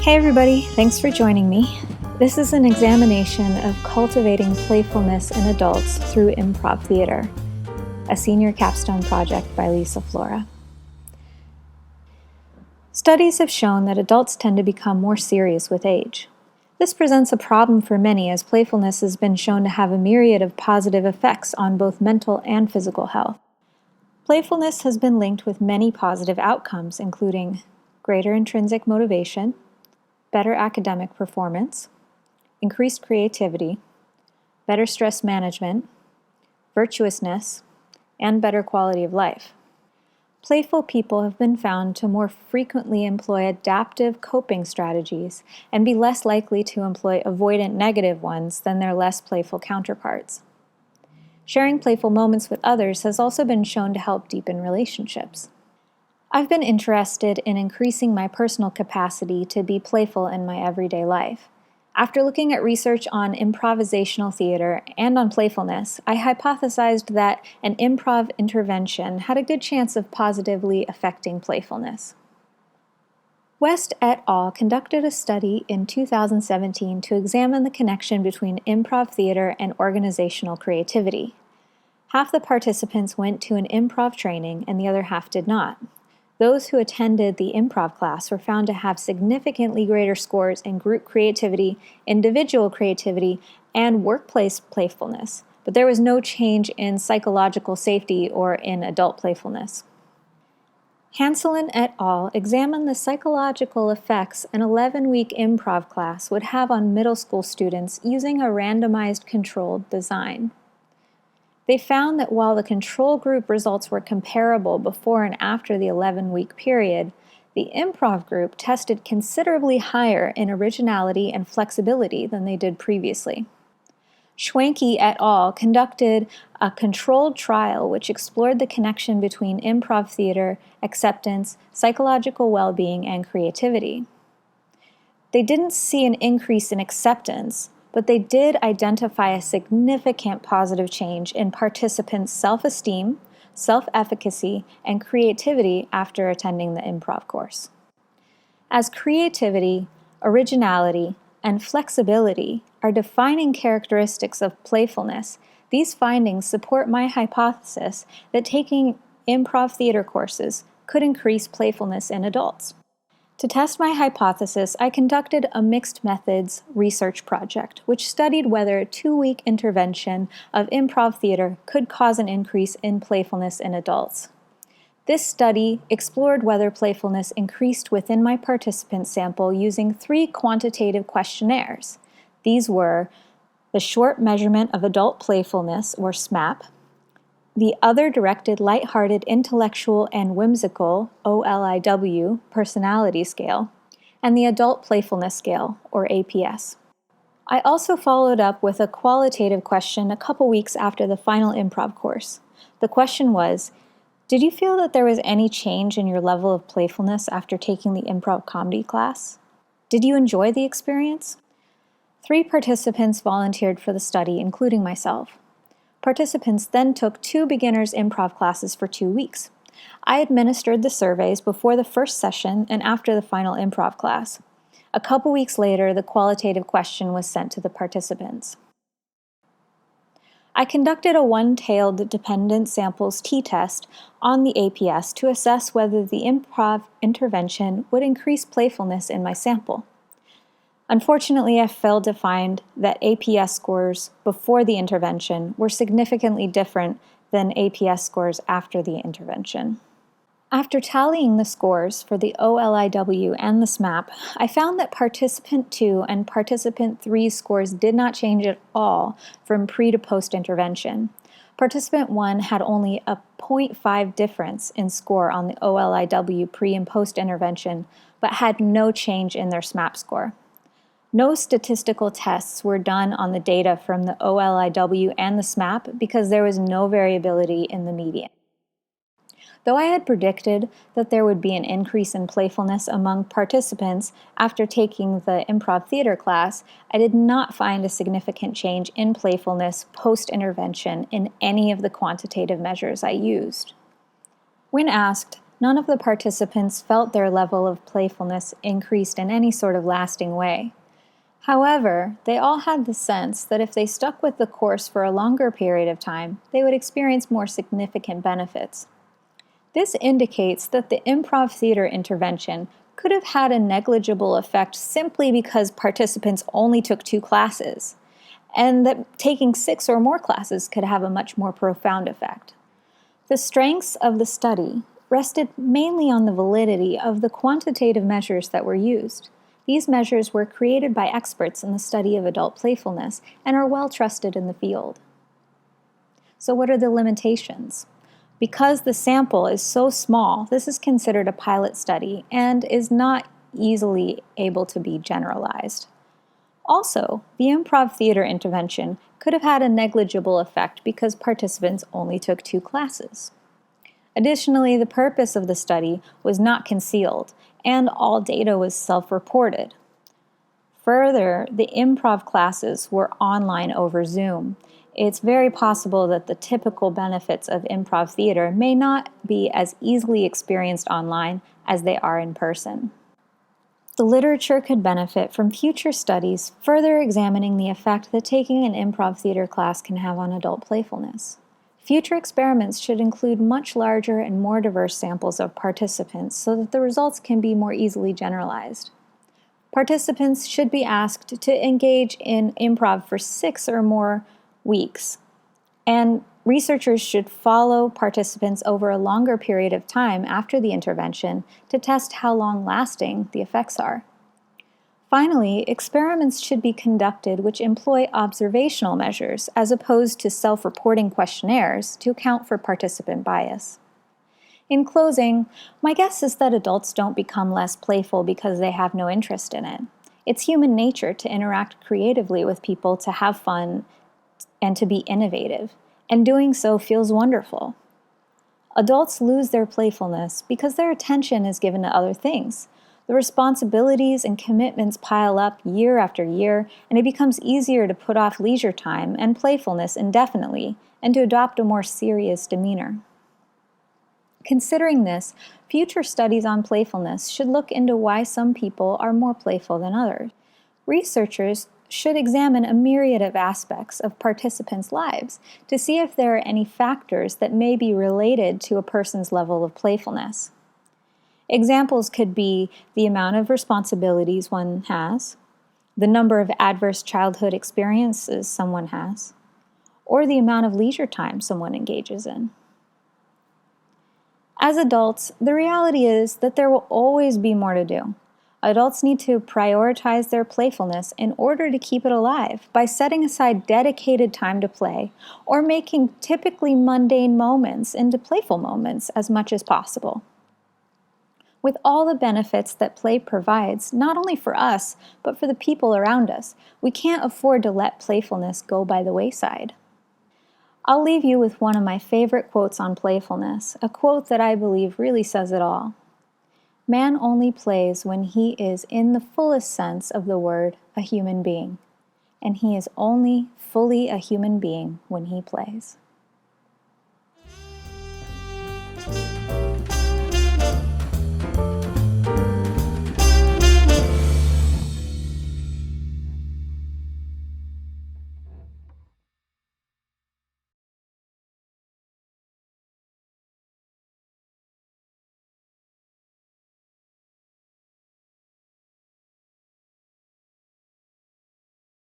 Hey everybody, thanks for joining me. This is an examination of cultivating playfulness in adults through improv theater, a senior capstone project by Lisa Flora. Studies have shown that adults tend to become more serious with age. This presents a problem for many as playfulness has been shown to have a myriad of positive effects on both mental and physical health. Playfulness has been linked with many positive outcomes, including greater intrinsic motivation, better academic performance, increased creativity, better stress management, virtuousness, and better quality of life. Playful people have been found to more frequently employ adaptive coping strategies and be less likely to employ avoidant negative ones than their less playful counterparts. Sharing playful moments with others has also been shown to help deepen relationships. I've been interested in increasing my personal capacity to be playful in my everyday life. After looking at research on improvisational theater and on playfulness, I hypothesized that an improv intervention had a good chance of positively affecting playfulness. West et al. Conducted a study in 2017 to examine the connection between improv theater and organizational creativity. Half the participants went to an improv training and the other half did not. Those who attended the improv class were found to have significantly greater scores in group creativity, individual creativity, and workplace playfulness, but there was no change in psychological safety or in adult playfulness. Hanselin et al. Examined the psychological effects an 11-week improv class would have on middle school students using a randomized controlled design. They found that while the control group results were comparable before and after the 11-week period, the improv group tested considerably higher in originality and flexibility than they did previously. Schwenke et al. Conducted a controlled trial which explored the connection between improv theater, acceptance, psychological well-being, and creativity. They didn't see an increase in acceptance, but they did identify a significant positive change in participants' self-esteem, self-efficacy, and creativity after attending the improv course. As creativity, originality, and flexibility are defining characteristics of playfulness, these findings support my hypothesis that taking improv theater courses could increase playfulness in adults. To test my hypothesis, I conducted a mixed methods research project, which studied whether a 2-week intervention of improv theater could cause an increase in playfulness in adults. This study explored whether playfulness increased within my participant sample using 3 quantitative questionnaires. These were the Short Measurement of Adult Playfulness, or SMAP, the Other Directed Lighthearted Intellectual and Whimsical OLIW Personality Scale, and the Adult Playfulness Scale, or APS. I also followed up with a qualitative question a couple weeks after the final improv course. The question was, did you feel that there was any change in your level of playfulness after taking the improv comedy class? Did you enjoy the experience? 3 participants volunteered for the study, including myself. Participants then took 2 beginners improv classes for 2 weeks. I administered the surveys before the first session and after the final improv class. A couple weeks later, the qualitative question was sent to the participants. I conducted a one-tailed dependent samples t-test on the APS to assess whether the improv intervention would increase playfulness in my sample. Unfortunately, I failed to find that APS scores before the intervention were significantly different than APS scores after the intervention. After tallying the scores for the OLIW and the SMAP, I found that Participant 2 and Participant 3's scores did not change at all from pre to post intervention. Participant 1 had only a 0.5 difference in score on the OLIW pre and post intervention, but had no change in their SMAP score. No statistical tests were done on the data from the OLIW and the SMAP because there was no variability in the median. Though I had predicted that there would be an increase in playfulness among participants after taking the improv theater class, I did not find a significant change in playfulness post-intervention in any of the quantitative measures I used. When asked, None of the participants felt their level of playfulness increased in any sort of lasting way. However, they all had the sense that if they stuck with the course for a longer period of time, they would experience more significant benefits. This indicates that the improv theater intervention could have had a negligible effect simply because participants only took 2 classes, and that taking 6 or more classes could have a much more profound effect. The strengths of the study rested mainly on the validity of the quantitative measures that were used. These measures were created by experts in the study of adult playfulness and are well trusted in the field. So what are the limitations? Because the sample is so small, this is considered a pilot study and is not easily able to be generalized. Also, the improv theater intervention could have had a negligible effect because participants only took 2 classes. Additionally, the purpose of the study was not concealed, and all data was self-reported. Further, the improv classes were online over Zoom. It's very possible that the typical benefits of improv theater may not be as easily experienced online as they are in person. The literature could benefit from future studies further examining the effect that taking an improv theater class can have on adult playfulness. Future experiments should include much larger and more diverse samples of participants so that the results can be more easily generalized. Participants should be asked to engage in improv for 6 or more weeks, and researchers should follow participants over a longer period of time after the intervention to test how long-lasting the effects are. Finally, experiments should be conducted which employ observational measures as opposed to self-reporting questionnaires to account for participant bias. In closing, my guess is that adults don't become less playful because they have no interest in it. It's human nature to interact creatively with people, to have fun, and to be innovative, and doing so feels wonderful. Adults lose their playfulness because their attention is given to other things. The responsibilities and commitments pile up year after year, and it becomes easier to put off leisure time and playfulness indefinitely and to adopt a more serious demeanor. Considering this, future studies on playfulness should look into why some people are more playful than others. Researchers should examine a myriad of aspects of participants' lives to see if there are any factors that may be related to a person's level of playfulness. Examples could be the amount of responsibilities one has, the number of adverse childhood experiences someone has, or the amount of leisure time someone engages in. As adults, the reality is that there will always be more to do. Adults need to prioritize their playfulness in order to keep it alive by setting aside dedicated time to play or making typically mundane moments into playful moments as much as possible. With all the benefits that play provides, not only for us, but for the people around us, we can't afford to let playfulness go by the wayside. I'll leave you with one of my favorite quotes on playfulness, a quote that I believe really says it all. Man only plays when he is, in the fullest sense of the word, a human being, and he is only fully a human being when he plays.